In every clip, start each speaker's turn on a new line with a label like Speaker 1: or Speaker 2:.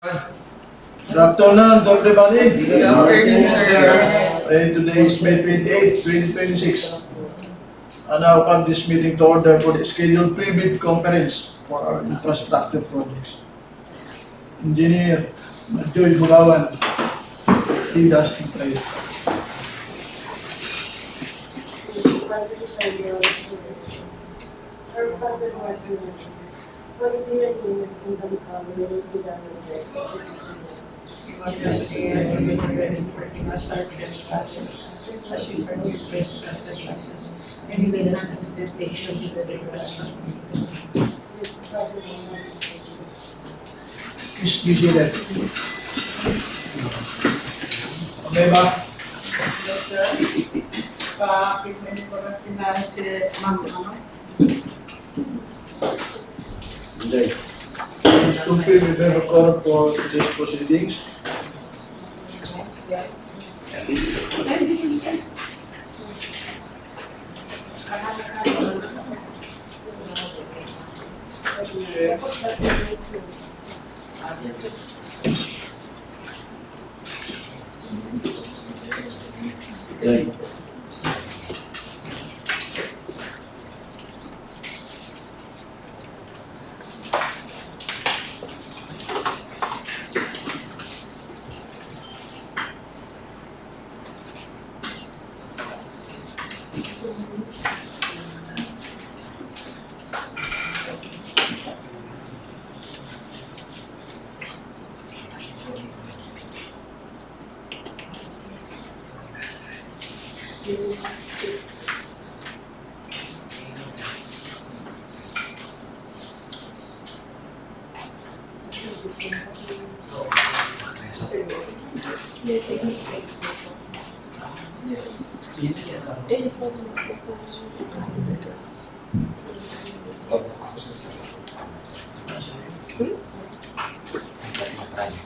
Speaker 1: Good afternoon to everybody.
Speaker 2: Good afternoon, sir.
Speaker 1: And today is May 28, 2026. I now call this meeting to order for the scheduled pre-bid conference for our infrastructure projects. Engineer Joy Bulawan, lead us in prayer.
Speaker 3: Our Father who art in heaven, hallowed be your name, your kingdom come, your will be done on earth as it is in heaven.
Speaker 2: Give us this day our daily bread and forgive us our trespasses, as we forgive those who trespass, and lead us not into temptation, but deliver us from evil.
Speaker 3: Father, who art in heaven,
Speaker 1: Please be seated. Okay ba?
Speaker 2: Yes, sir. Pa-prepare ko na sila si Ma'am,
Speaker 1: To prepare the quorum for today's proceedings.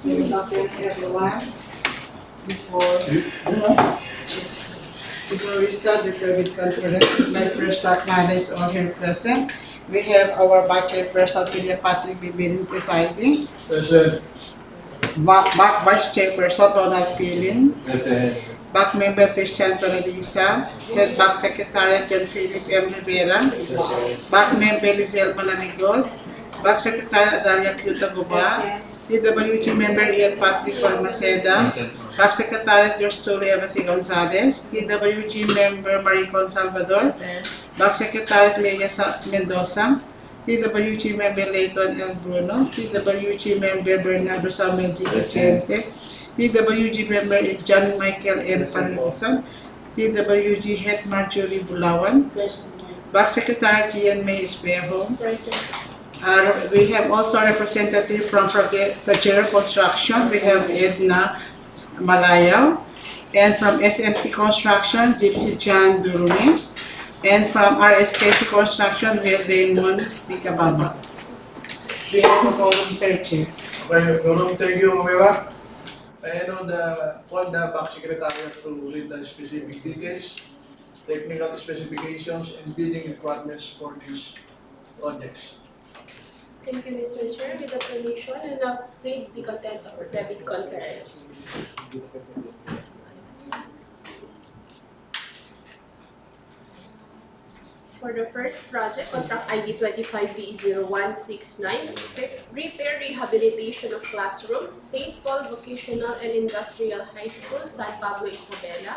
Speaker 2: Good afternoon, everyone. Before we start the private conference, we'd like first to acknowledge all here present. We have our Vice Chairperson, William Patrick Bibilin presiding,
Speaker 1: Present.
Speaker 2: Back Vice Chairperson, Ronald Pilin,
Speaker 1: Present.
Speaker 2: Back Member Christian Tonalisa, Head Back Secretary John Philip M. Rivera, Back Member Lizelle Mananigol, Back Secretary Adalia Kyuta Guba, DPWH Member Ian Patrick Palmaceda, Back Secretary George Evasi Gonzalez, DPWH Member Maricon Salvador, Back Secretary Leia Mendoza, DPWH Member Leighton L. Bruno, DPWH Member Bernardo Samuel G. Vicente, DPWG Member John Michael M. Panitisan, DPWG Head Marjorie Bulawan, Back Secretary Gian May Espejo. We have also a representative from Fajero Construction. We have Edna Malayaw. And from SMT Construction, Gypsy Chan Durumi. And from RSKC Construction, we have Raymond Dicababa. We have a forum, Sir Chair.
Speaker 1: Okay, quorum, thank you, Mamiwa. I know the back secretary to read the specific details, technical specifications, and bidding requirements for these projects.
Speaker 4: Thank you, Mr. Chair. With the permission, and now read the content of the private conference. For the first project, contract ID 25B0169, repair rehabilitation of classrooms, St. Paul Vocational and Industrial High School, San Pablo, Isabela.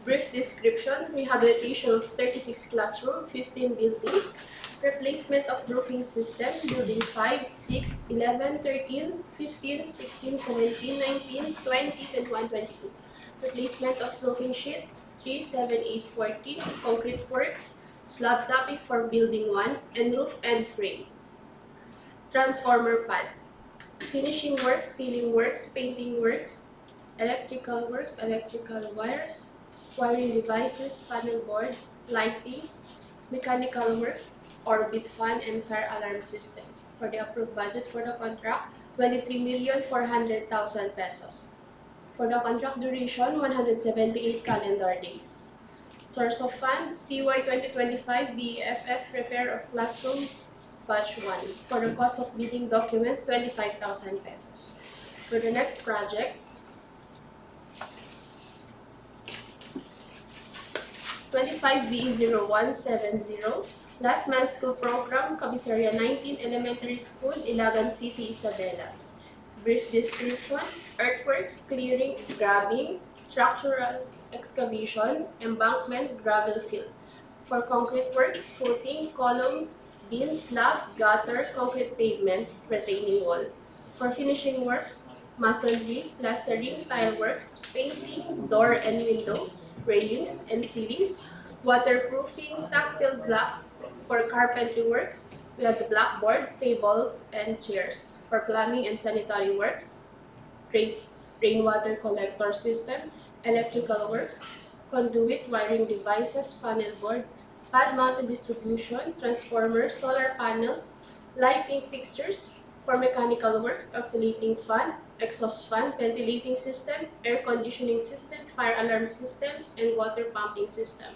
Speaker 4: Brief description: rehabilitation of 36 classrooms, 15 buildings, replacement of roofing system, building 5, 6, 11, 13, 15, 16, 17, 19, 20, 21, 22. Replacement of roofing sheets, 3, 7, 8, 14, concrete works, slab topping for building 1, and roof and frame. Transformer pad, finishing works, ceiling works, painting works, electrical wires, wiring devices, panel board, lighting, mechanical work, orbit fan, and fire alarm system. For the approved budget for the contract, 23,400,000 pesos. For the contract duration, 178 calendar days. Source of funds, CY 2025 BFF repair of classroom batch 1. For the cost of bidding documents, 25,000 pesos. For the next project, 25BE0170, Last Man School Program, Comisaria 19 Elementary School, Ilagan City, Isabela. Brief description: earthworks, clearing, grabbing, structural excavation, embankment, gravel fill. For concrete works, footing, columns, beams, slab, gutter, concrete pavement, retaining wall. For finishing works, masonry, plastering, tile works, painting, door and windows, railings and ceiling, waterproofing, tactile blocks. For carpentry works, we have the blackboards, tables, and chairs. For plumbing and sanitary works, rainwater collector system, electrical works, conduit, wiring devices, panel board, pad-mounted distribution, transformers, solar panels, lighting fixtures. For mechanical works, oscillating fan, exhaust fan, ventilating system, air conditioning system, fire alarm system, and water pumping system.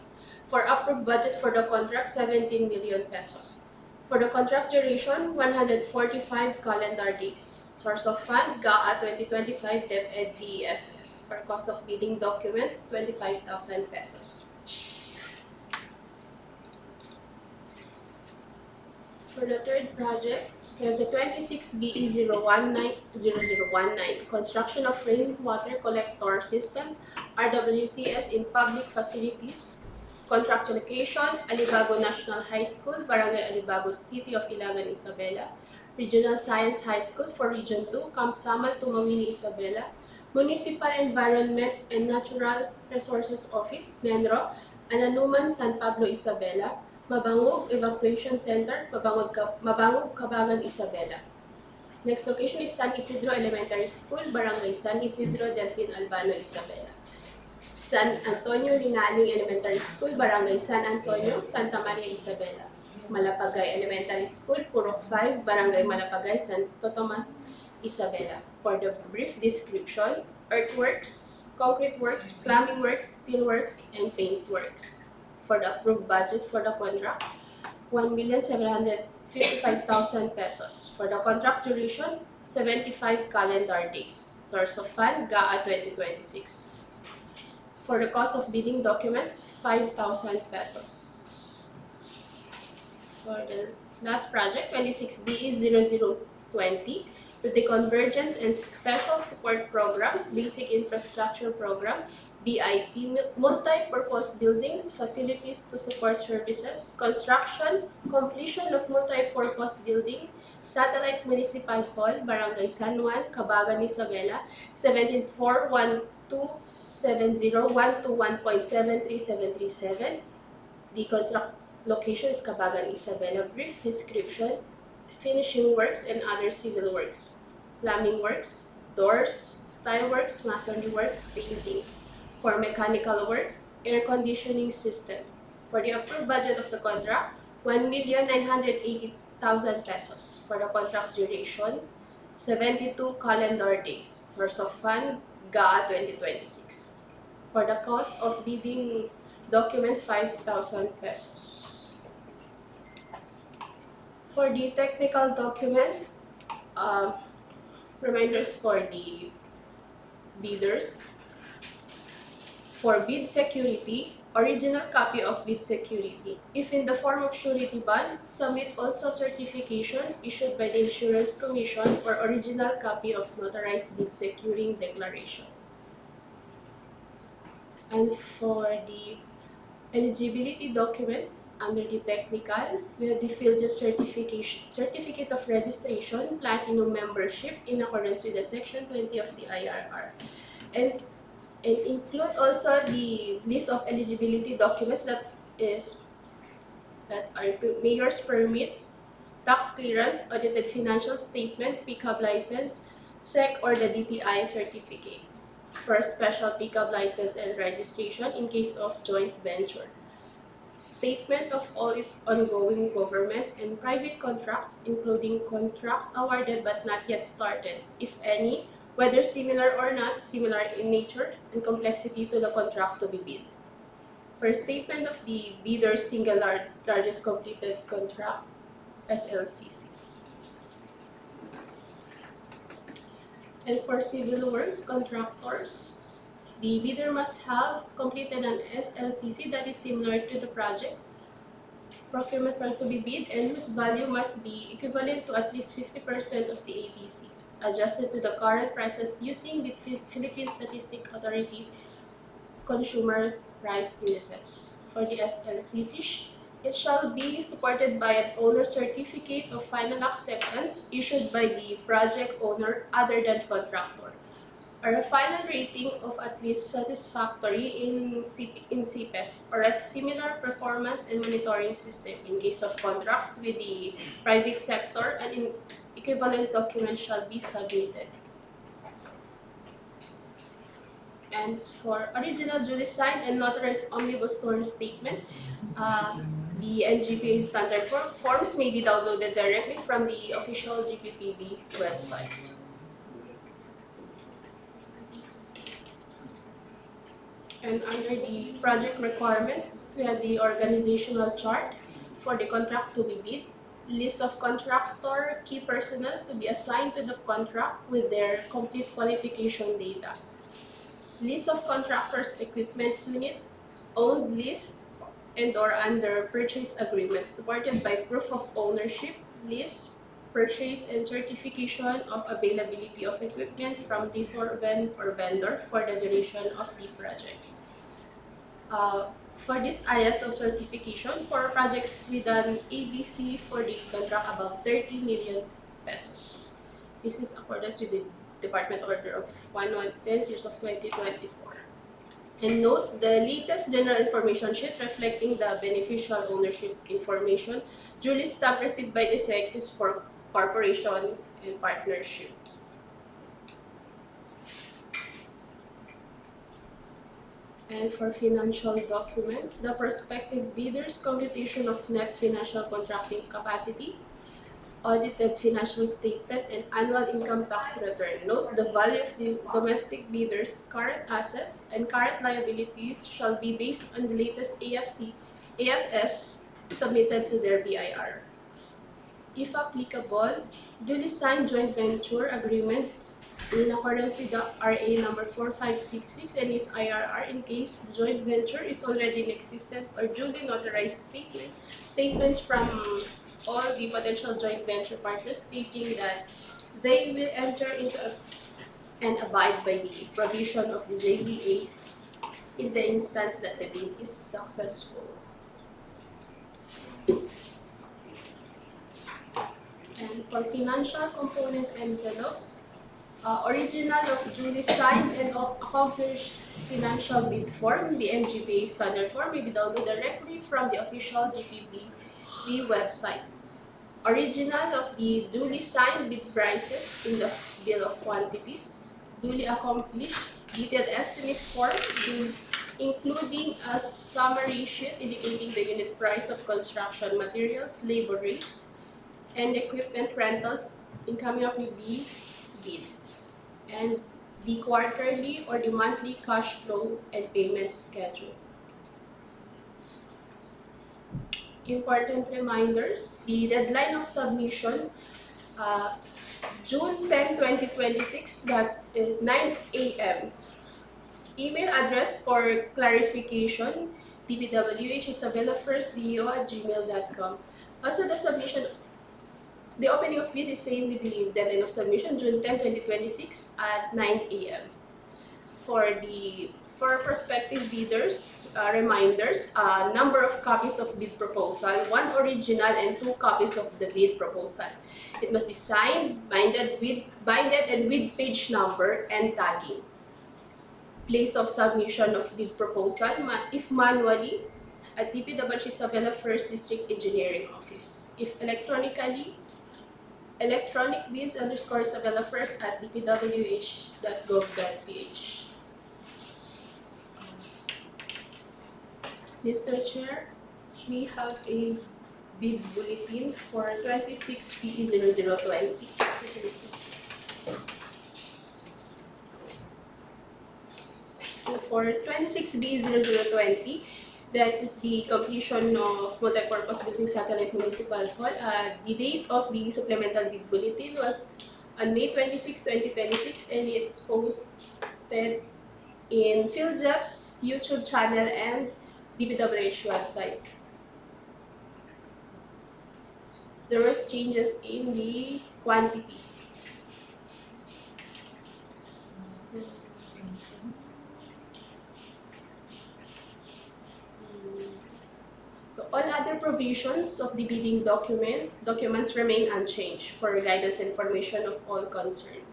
Speaker 4: For approved budget for the contract, 17 million pesos. For the contract duration, 145 calendar days. Source of fund, GAA 2025 DepEd DEFF. For cost of bidding document, 25,000 pesos. For the third project, we have the 26BE0190019, construction of rainwater collector system, RWCS in public facilities. Contractual location, Alibago National High School, Barangay Alibago, City of Ilagan, Isabela. Regional Science High School for Region 2, Kamsamal, Tumawini, Isabela. Municipal Environment and Natural Resources Office, Menro, Ananuman, San Pablo, Isabela. Mabangog Evacuation Center, Mabangog, Cabagan, Isabela. Next location is San Isidro Elementary School, Barangay San Isidro, Delfin Albano, Isabela. San Antonio Linaling Elementary School, Barangay San Antonio, Santa Maria, Isabela. Malapagay Elementary School, Purok 5, Barangay Malapagay, Santo Tomas, Isabela. For the brief description, earthworks, concrete works, plumbing works, steel works, and paint works. For the approved budget for the contract, 1,755,000 pesos. For the contract duration, 75 calendar days. Source of fund, GAA 2026. For the cost of bidding documents, 5,000 pesos. For the last project, 26BE0020, with the Convergence and Special Support Program, Basic Infrastructure Program, BIP, multi-purpose buildings, facilities to support services, construction, completion of multi-purpose building, Satellite Municipal Hall, Barangay San Juan, Cabagan, Isabela, 174127012173737. The contract location is Cabagan, Isabela. Brief description: finishing works and other civil works, plumbing works, doors, tile works, masonry works, painting. For mechanical works, air conditioning system. For the approved budget of the contract, 1,980,000 pesos. For the contract duration, 72 calendar days. Source of fund, GAA 2026. For the cost of bidding document, 5,000 pesos. For the technical documents, reminders for the bidders. For bid security, original copy of bid security. If in the form of surety bond, submit also certification issued by the Insurance Commission or original copy of notarized bid securing declaration. And for the eligibility documents under the technical, we have the field of certificate of registration, platinum membership in accordance with the section 20 of the IRR. And include also the list of eligibility documents that are mayor's permit, tax clearance, audited financial statement, pickup license, SEC or the DTI certificate. For special pickup license and registration in case of joint venture. Statement of all its ongoing government and private contracts, including contracts awarded but not yet started, if any, whether similar or not similar in nature and complexity to the contract to be bid. For statement of the bidder's single largest completed contract, SLCC. And for civil works contractors, the bidder must have completed an SLCC that is similar to the project procurement plan to be bid and whose value must be equivalent to at least 50% of the ABC, adjusted to the current prices using the Philippine Statistic Authority consumer price indices. For the SLCC, it shall be supported by an owner certificate of final acceptance issued by the project owner other than contractor, or a final rating of at least satisfactory in CPES, or a similar performance and monitoring system. In case of contracts with the private sector, an equivalent document shall be submitted. And for original duly signed and notarized omnibus sworn statement, the NGPA standard forms may be downloaded directly from the official GPPB website. And under the project requirements, we have the organizational chart for the contract to be bid, list of contractor key personnel to be assigned to the contract with their complete qualification data, list of contractors' equipment units, owned list, and or under purchase agreement, supported by proof of ownership, list, purchase, and certification of availability of equipment from lessor or vendor for the duration of the project. For this ISO certification, for projects with an ABC for the contract above 30 million pesos. This is accordance with the Department Order of 1110 series of 2024. And note the latest general information sheet reflecting the beneficial ownership information duly stamped received by the SEC is for corporation and partnerships. And for financial documents, the prospective bidder's computation of net financial contracting capacity, audited financial statement, and annual income tax return. Note the value of the domestic bidder's current assets and current liabilities shall be based on the latest AFS submitted to their BIR. If applicable, duly signed joint venture agreement in accordance with the RA number 4566 and its IRR in case the joint venture is already in existence, or duly notarized statements from all the potential joint venture partners stating that they will enter into and abide by the provision of the JVA in the instance that the bid is successful. And for financial component envelope, original of duly signed and accomplished financial bid form, the NGPA standard form, may be downloaded directly from the official GPPB website. Original of the duly signed bid prices in the bill of quantities, duly accomplished detailed estimate form, including a summary sheet indicating the unit price of construction materials, labor rates, and equipment rentals in coming up with the bid, and the quarterly or the monthly cash flow and payment schedule. Important reminders: the deadline of submission, June 10, 2026, that is 9 a.m. Email address for clarification, DPWH Isabela first @gmail.com. Also, the opening of bid is same with the deadline of submission, June 10, 2026 at 9 a.m. For prospective bidders, reminders, number of copies of bid proposal, 1 original and 2 copies of the bid proposal. It must be signed, binded and with page number and tagging. Place of submission of bid proposal, if manually, at DPWH Isabela 1st District Engineering Office. If electronically, electronic bids _Isabela first at dpwh.gov.ph. Mr. Chair, we have a bid bulletin for 26PE0020. So for 26B0020, that is the completion of multipurpose building satellite municipal hall. The date of the supplemental bid bulletin was on May 26, 2026, and it's posted in PhilJob's YouTube channel and DPWH website. There was changes in the quantity. So all other provisions of the bidding documents remain unchanged for guidance and information of all concerned.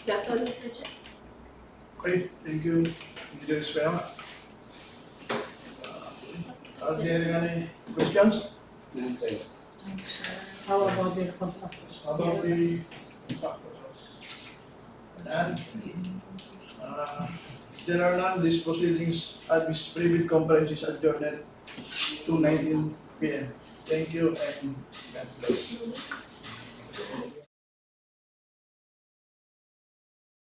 Speaker 4: That's all, Mr. Chair.
Speaker 1: Okay, thank you, Engineer Isabela. Are there any questions
Speaker 5: None, sir.
Speaker 2: How about the contractors?
Speaker 1: about the factors? And there are none, these proceedings at this pre-bid conference is adjourned to 19 p.m. Thank you and God bless.